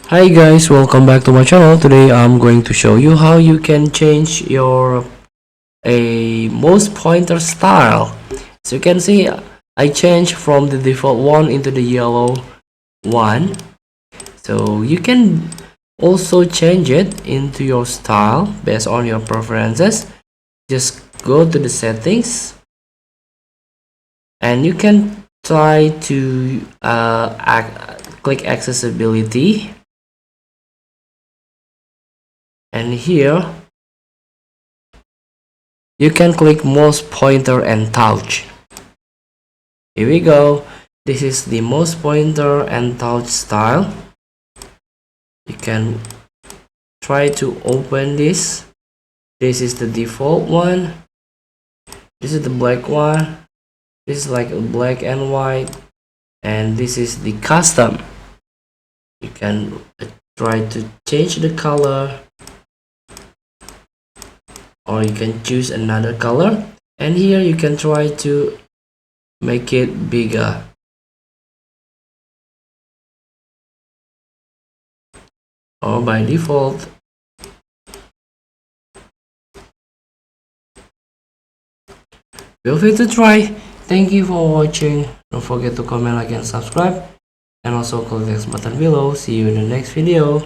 Hi guys, welcome back to my channel. Today I'm going to show you how you can change your mouse pointer style. So you can see I changed from the default one into the yellow one. So you can also change it into your style based on your preferences. Just go to the settings and you can try to click accessibility, and here you can click mouse pointer and touch. Here we go. This is the mouse pointer and touch style. You can try to open this. This is the default one. This is the black one. This is like black and white, and this is the custom. You can try to change the color, or you can choose another color, and here you can try to make it bigger, or by default. Feel free to try. Thank you for watching. Don't forget to comment, like, and subscribe, and also click the button below. See you in the next video.